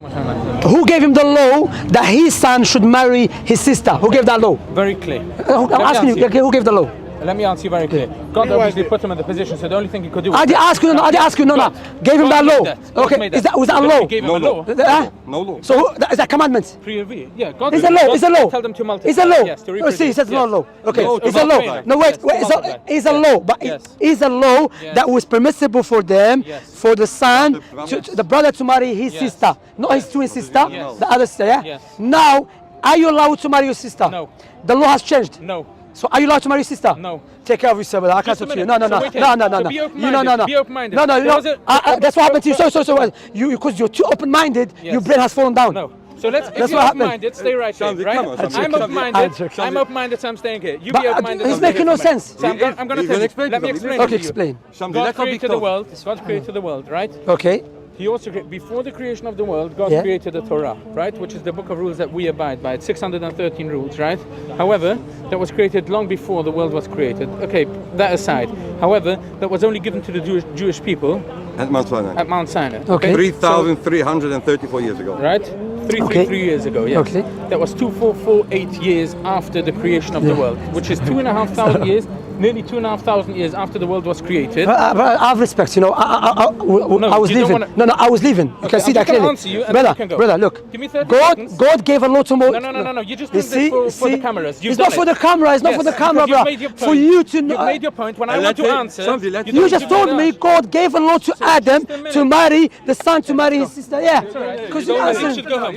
Who gave him the law that his son should marry his sister? Who gave that law? Very clear. I'm asking you, okay, who gave the law? Let me answer you very clear. God obviously put him in the position, so the only thing he could do was... I did ask you, no. Gave him that law. Okay, was that a law? No law. No law. So is that commandment? Yeah, God... It's a law, it's a law. Tell them to multiply. It's a law. Yes, to Oh, see, he says no law. Okay, Yes. it's a law. No, wait, it's a law, but it is a law that was permissible for them, for the son, the brother to marry his sister, not his twin sister, the other sister, yeah? Now, are you allowed to marry your sister? No. The law has changed? No. So are you allowed to marry your sister? No. Take care of yourself, brother. I can't talk to you. No. Be open-minded. No. That's what happened to you. So you, because you're too open-minded, your brain has fallen down. No. So if That's you're what happened. open-minded, stay right here, right? I'm open-minded, so I'm staying here. You be open-minded. It's making no sense. So I'm going to tell you. Let me explain. Okay, explain. God created the world. God created the world, right? Okay. He also, before the creation of the world, God created the Torah, right? Which is the book of rules that we abide by. It's 613 rules, right? However, that was created long before the world was created. Okay, that aside. However, that was only given to the Jewish people at Mount Sinai. At Mount Sinai. Okay. 3,334 years ago. Right? 333 years ago, yes. Okay. That was 2448 years after the creation of the world, which is 2,500 years. Nearly 2,500 years after the world was created. But I have respect, you know. I was leaving. I was leaving. You can see that clearly. Brother, look. Give me 30 seconds. God gave a law to Moses. No. You just did this for the cameras. It's not for the camera. It's not for the camera, bro. For you to know. You've made your point. When I want to answer, you just told me God gave a law to Adam to marry the son to marry his sister. Yeah. Because you should go home.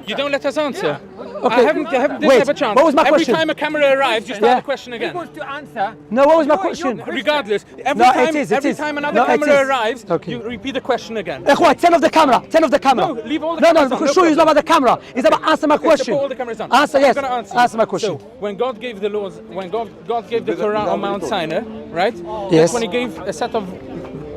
You don't let us answer. Okay. I haven't a chance. What was my question? question? Every time a camera arrives, you start the question again. He wants to answer. No, what was my question? Regardless, every time another camera arrives, you repeat the question again. Turn off the camera. Turn off the camera. No, leave all the cameras on. Because show you it's not about the camera. It's about answer my question. Put all the cameras on. Answer, yes. Answer my question. So, when God gave the laws, when God gave the Torah on Mount Sinai, right? Yes. That's when He gave a set of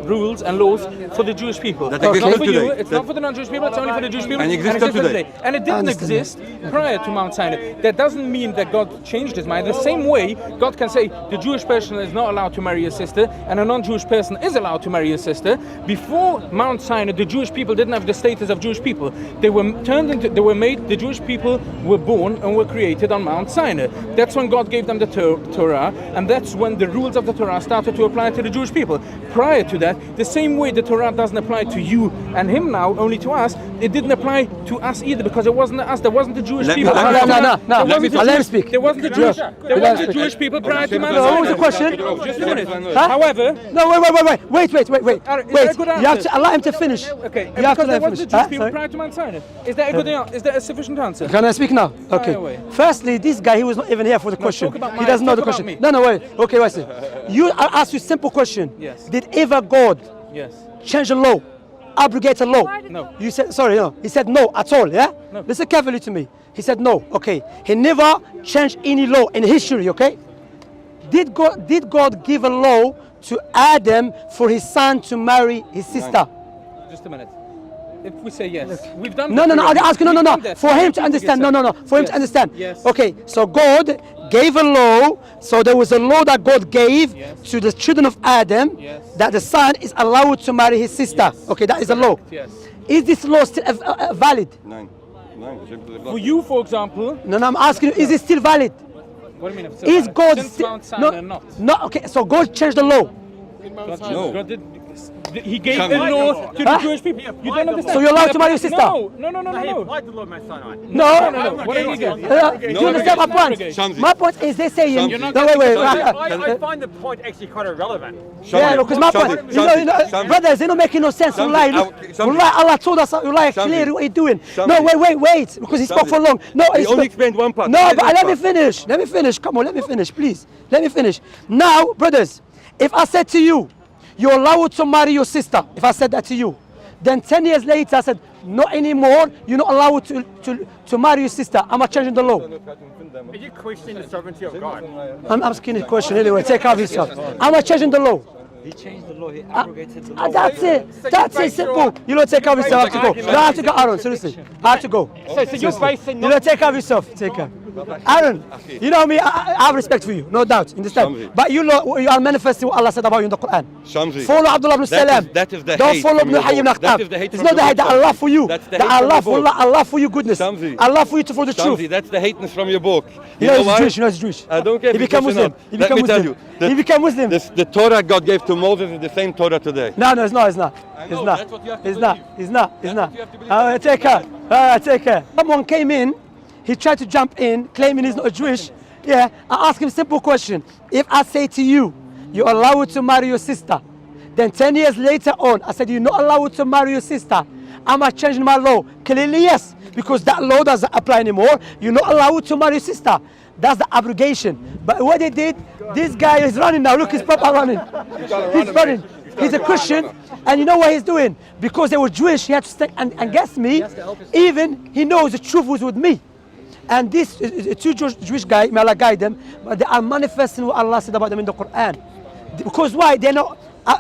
rules and laws for the Jewish people. That It's not for today. you, it's not for the non-Jewish people, it's only for the Jewish people. And exists today. And it didn't exist prior to Mount Sinai. That doesn't mean that God changed His mind. The same way, God can say the Jewish person is not allowed to marry a sister and a non-Jewish person is allowed to marry a sister. Before Mount Sinai, the Jewish people didn't have the status of Jewish people. The Jewish people were born and were created on Mount Sinai. That's when God gave them the Torah, and that's when the rules of the Torah started to apply to the Jewish people. Prior to that, the same way the Torah doesn't apply to you and him now, only to us, it didn't apply to us either, because it wasn't us, there wasn't the Jewish people. No. Let me speak. There wasn't the Jewish people prior to Mount Sinai. What was the question? Just a minute. However... No, wait. You have to allow him to finish. Okay, you have to there let him wasn't finish. the Jewish people prior to Mount Sinai. Is that a good answer? Is that a sufficient answer? Can I speak now? Okay. Firstly, this guy, he was not even here for the question. He doesn't know the question. No, wait. Okay, wait. I asked you a simple question. Yes. Did ever God change the law, abrogate a law? No. You said, sorry, no. He said no at all, yeah? No. Listen carefully to me. He said no, okay. He never changed any law in history, okay? Did God give a law to Adam for his son to marry his sister? Just a minute. If we say yes, we've done No, that. I ask you, no. For him to understand, for him to understand. Yes. Okay, so God gave a law, so there was a law that God gave to the children of Adam that the son is allowed to marry his sister. Okay, that is a law. Yes. Is this law still valid? Nine. For you, for example... No, I'm asking you, is it still valid? What do you mean? Is God Since still... Mount Sinai, not. No, okay, so God changed the law. God did... He gave a law to the Jewish people. You don't understand. So you're allowed to marry your sister? No. He applied the law of Mount Sinai. No. What are you doing? Do you understand my point? Shamsi. My point is they're saying... You're not No, wait. I find the point actually quite irrelevant. Yeah, because my point... Brothers, they're not making no sense. Allah told us, clearly what he's doing. No, wait. Because he spoke for long. No, he only explained one part. No, but let me finish. Come on, let me finish, please. Let me finish. Now, brothers, if I said to you, you're allowed to marry your sister, if I said that to you, then 10 years later I said, not anymore, you're not allowed to marry your sister. I'm not changing the law. Are you questioning the sovereignty of God? I'm asking a question anyway, take care of yourself. I'm not changing the law. He changed the law, he abrogated the law. That's it, simple. You don't take care of yourself, I have to go. No, I have to go, Aaron, seriously. I have to go. So you're basing... You don't take care of yourself, take care. Aaron, you know me, I have respect for you, no doubt, understand. Shamsi. But you are manifesting what Allah said about you in the Quran. Shamsi. Follow Abdullah ibn Salam. That is the Don't hate follow from Ibn your Hayy ibn book. That is Akhtab. the hate It's from not the your hate that book, Allah for you. That's the That hate from Allah your for book. Allah for your goodness. Shamsi. Allah for you to for the truth. Shamsi, that's the hateness from your book. You know he's why? Jewish. You know he's Jewish. I don't care. He if became he's Jewish or Muslim. not. He Let became me tell Muslim. you. He became Muslim. The Torah God gave to Moses is the same Torah today. No, it's not. It's not. It's know, not. that's what you have to It's not. believe. It's not. It's That's not. what you have to believe. Take her. Take her. Someone came in. He tried to jump in, claiming he's not Jewish. Yeah. I asked him a simple question. If I say to you, you're allowed to marry your sister, then 10 years later on, I said, you're not allowed to marry your sister, am I changing my law? Clearly, yes. Because that law doesn't apply anymore. You're not allowed to marry your sister. That's the abrogation. But what they did, this guy is running now. Look, he's proper running. He's running. He's a Christian. And you know what he's doing? Because they were Jewish, he had to stay and guess me. Even he knows the truth was with me. And these two Jewish guys, may Allah guide them, but they are manifesting what Allah said about them in the Quran. Because why? They're not,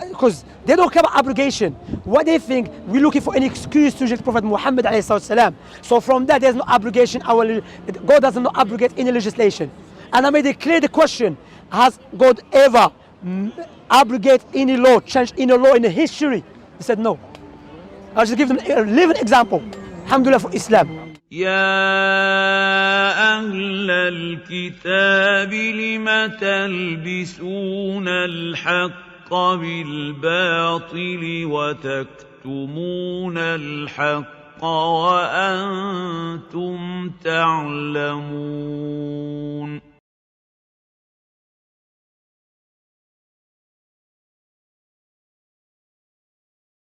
because they don't care about abrogation. What they think, we're looking for an excuse to reject Prophet Muhammad ﷺ. So from that, there's no abrogation. God does not abrogate any legislation. And I made it clear the question, has God ever abrogate any law, change any law in the history? He said no. I'll just give them a living example. Alhamdulillah for Islam. يا أهل الكتاب لم تلبسون الحق بالباطل وتكتمون الحق وأنتم تعلمون